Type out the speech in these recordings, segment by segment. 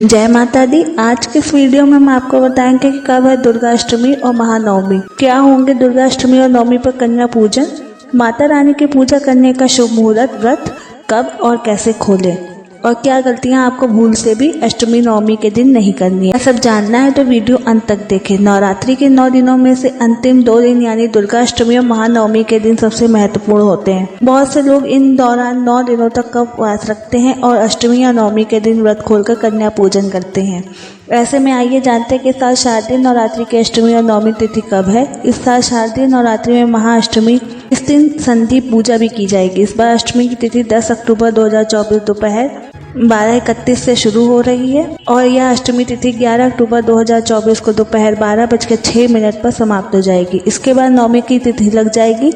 जय माता दी। आज के इस वीडियो में हम आपको बताएंगे कि कब है दुर्गा अष्टमी और महानवमी, क्या होंगे दुर्गा अष्टमी और नवमी पर कन्या पूजन, माता रानी की पूजा करने का शुभ मुहूर्त, व्रत कब और कैसे खोलें, और क्या गलतियां आपको भूल से भी अष्टमी नवमी के दिन नहीं करनी है। सब जानना है तो वीडियो अंत तक देखें। नवरात्रि के 9 दिनों में से अंतिम 2 दिन यानी दुर्गा अष्टमी और महानवमी के दिन सबसे महत्वपूर्ण होते हैं। बहुत से लोग इन दौरान 9 दिनों तक का उपवास रखते हैं और अष्टमी या नवमी के दिन व्रत खोलकर कन्या पूजन करते हैं। ऐसे में आइए जानते हैं कि इस साल शारदीय नवरात्रि की अष्टमी और नवमी तिथि कब है। इस साल शारदीय नवरात्रि में महाअष्टमी इस दिन संधि पूजा भी की जाएगी। इस बार अष्टमी की तिथि 10 अक्टूबर 2024 दोपहर 12:31 से शुरू हो रही है और यह अष्टमी तिथि 11 अक्टूबर 2024 को दोपहर 12:06 पर समाप्त हो जाएगी। इसके बाद नवमी की तिथि लग जाएगी।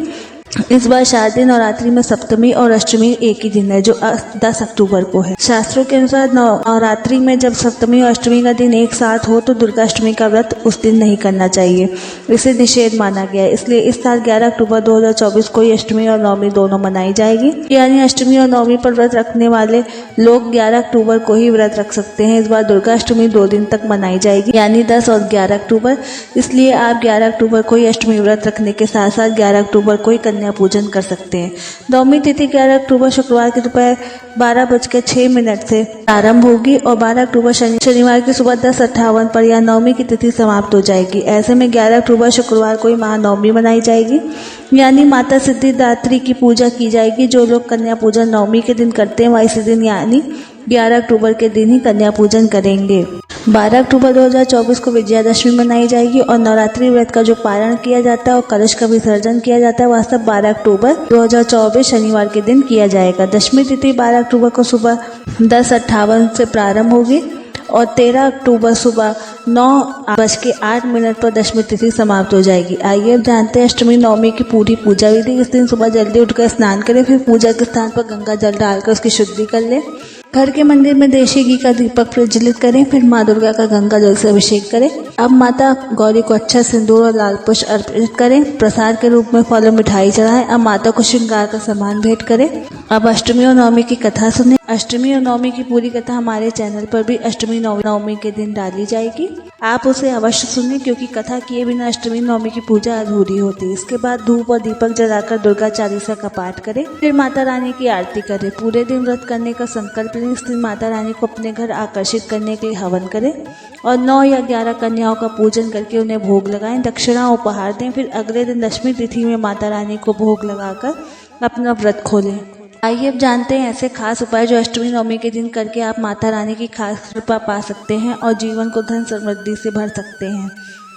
इस बार शारदीय नवरात्रि में सप्तमी और अष्टमी एक ही दिन है जो 10 अक्टूबर को है। शास्त्रों के अनुसार नवरात्रि में जब सप्तमी और अष्टमी का दिन एक साथ हो तो दुर्गा अष्टमी का व्रत उस दिन नहीं करना चाहिए, इसे निषेध माना गया है। इसलिए इस साल 11 अक्टूबर 2024 को ही अष्टमी और नवमी दोनों मनाई जाएगी। यानी अष्टमी और नवमी पर व्रत रखने वाले लोग 11 अक्टूबर को ही व्रत रख सकते हैं। इस बार दुर्गा अष्टमी 2 दिन तक मनाई जाएगी यानी 10 और 11 अक्टूबर। इसलिए आप 11 अक्टूबर को ही अष्टमी व्रत रखने के साथ साथ 11 अक्टूबर को ही कन्या पूजन कर सकते हैं। नवमी तिथि 11 अक्टूबर शुक्रवार की दोपहर 12:06 से प्रारंभ होगी और 12 अक्टूबर शनिवार की सुबह 10:58 पर यह नवमी की तिथि समाप्त हो जाएगी। ऐसे में 11 अक्टूबर शुक्रवार को ही महानवमी मनाई जाएगी यानी माता सिद्धिदात्री की पूजा की जाएगी। जो लोग कन्या पूजन नवमी के दिन करते हैं वह इसी दिन यानी 11 अक्टूबर के दिन ही कन्या पूजन करेंगे। 12 अक्टूबर 2024 को विजयादशमी मनाई जाएगी और नवरात्रि व्रत का जो पारण किया जाता है और कलश का विसर्जन किया जाता है वह सब 12 अक्टूबर 2024 शनिवार के दिन किया जाएगा। दशमी तिथि 12 अक्टूबर को सुबह 10:58 से प्रारंभ होगी और 13 अक्टूबर सुबह 9:08 पर दशमी तिथि समाप्त हो जाएगी। आइए अब जानते हैं अष्टमी नवमी की पूरी पूजा विधि। इस दिन सुबह जल्दी उठकर स्नान करें, फिर पूजा के स्थान पर गंगा जल डालकर उसकी शुद्धि कर लें। घर के मंदिर में देशी घी का दीपक प्रज्वलित करें, फिर माँ दुर्गा का गंगा जल से अभिषेक करें। अब माता गौरी को अच्छा सिंदूर और लाल पुष्प अर्पित करें। प्रसाद के रूप में फल और मिठाई चढ़ाएं। अब माता को श्रृंगार का सामान भेंट करें। अब अष्टमी और नवमी की कथा सुने। अष्टमी और नवमी की पूरी कथा हमारे चैनल पर भी अष्टमी नवमी के दिन डाली जाएगी। आप उसे अवश्य सुनें क्योंकि कथा किए बिना अष्टमी नवमी की पूजा अधूरी होती है। इसके बाद धूप और दीपक जलाकर दुर्गा चालीसा का पाठ करें, फिर माता रानी की आरती करें। पूरे दिन व्रत करने का संकल्प लें। इस दिन माता रानी को अपने घर आकर्षित करने के लिए हवन करें और 9 या 11 कन्याओं का पूजन करके उन्हें भोग लगाएं, दक्षिणा उपहार दें। फिर अगले दिन दशमी तिथि में माता रानी को भोग लगाकर अपना व्रत खोलें। आइए अब जानते हैं ऐसे खास उपाय जो अष्टमी नवमी के दिन करके आप माता रानी की खास कृपा पा सकते हैं और जीवन को धन समृद्धि से भर सकते हैं।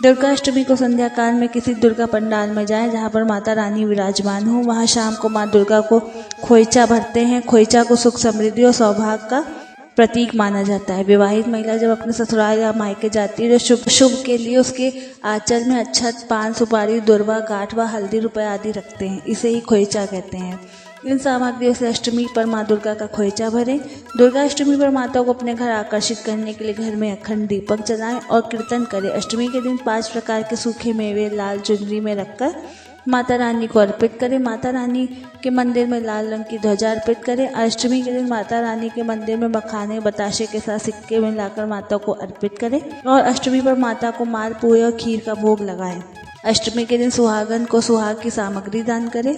दुर्गा अष्टमी को संध्या काल में किसी दुर्गा पंडाल में जाएं जहां पर माता रानी विराजमान हो। वहां शाम को माँ दुर्गा को खोइचा भरते हैं। खोइचा को सुख समृद्धि और सौभाग्य का प्रतीक माना जाता है। विवाहित महिला जब अपने ससुराल या मायके जाती है तो शुभ के लिए उसके आंचल में अक्षत, पान, सुपारी, दुर्वा, गांठ व हल्दी, रुपए आदि रखते हैं। इसे ही खोइचा कहते हैं। इन सामग्रियों से अष्टमी पर माँ दुर्गा का खोइचा भरें। दुर्गा अष्टमी पर माता को अपने घर आकर्षित करने के लिए घर में अखंड दीपक जलाएं और कीर्तन करें। अष्टमी के दिन 5 प्रकार के सूखे मेवे लाल चुनरी में रखकर माता रानी को अर्पित करें। माता रानी के मंदिर में लाल रंग की ध्वजा अर्पित करें। अष्टमी के दिन माता रानी के मंदिर में मखाने बताशे के साथ सिक्के मिलाकर माता को अर्पित करें और अष्टमी पर माता को माल पुए और खीर का भोग लगाएं। अष्टमी के दिन सुहागन को सुहाग की सामग्री दान करें।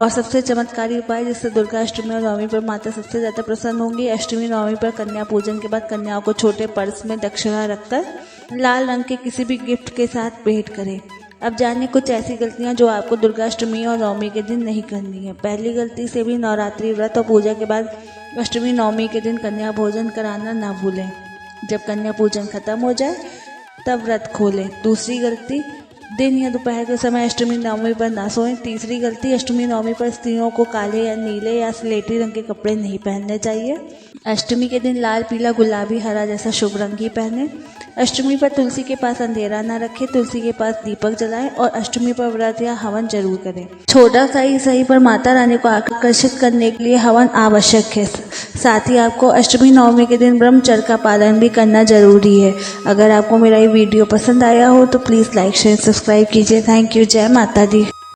और सबसे चमत्कारी उपाय जिससे दुर्गा अष्टमी और नवमी पर माता सबसे ज्यादा प्रसन्न होंगी, अष्टमी नवमी पर कन्या पूजन के बाद कन्याओं को छोटे पर्स में दक्षिणा रखकर लाल रंग के किसी भी गिफ्ट के साथ भेंट करें। अब जानिए कुछ ऐसी गलतियां जो आपको दुर्गा अष्टमी और नवमी के दिन नहीं करनी है। पहली गलती से भी नवरात्रि व्रत और पूजा के बाद अष्टमी नवमी के दिन कन्या भोजन कराना ना भूलें। जब कन्या पूजन खत्म हो जाए तब व्रत खोलें। दूसरी गलती, दिन या दोपहर के समय अष्टमी नवमी पर ना सोएं। तीसरी गलती, अष्टमी नवमी पर स्त्रियों को काले या नीले या स्लेटी रंग के कपड़े नहीं पहनने चाहिए। अष्टमी के दिन लाल, पीला, गुलाबी, हरा जैसा शुभ रंग ही पहने। अष्टमी पर तुलसी के पास अंधेरा न रखें। तुलसी के पास दीपक जलाएं और अष्टमी पर व्रत या हवन जरूर करें। छोटा सा ही सही पर माता रानी को आकर्षित करने के लिए हवन आवश्यक है। साथ ही आपको अष्टमी नवमी के दिन ब्रह्मचर्य का पालन भी करना जरूरी है। अगर आपको मेरा ये वीडियो पसंद आया हो तो प्लीज़ लाइक शेयर सब्सक्राइब कीजिए। Thank you. जय माता दी।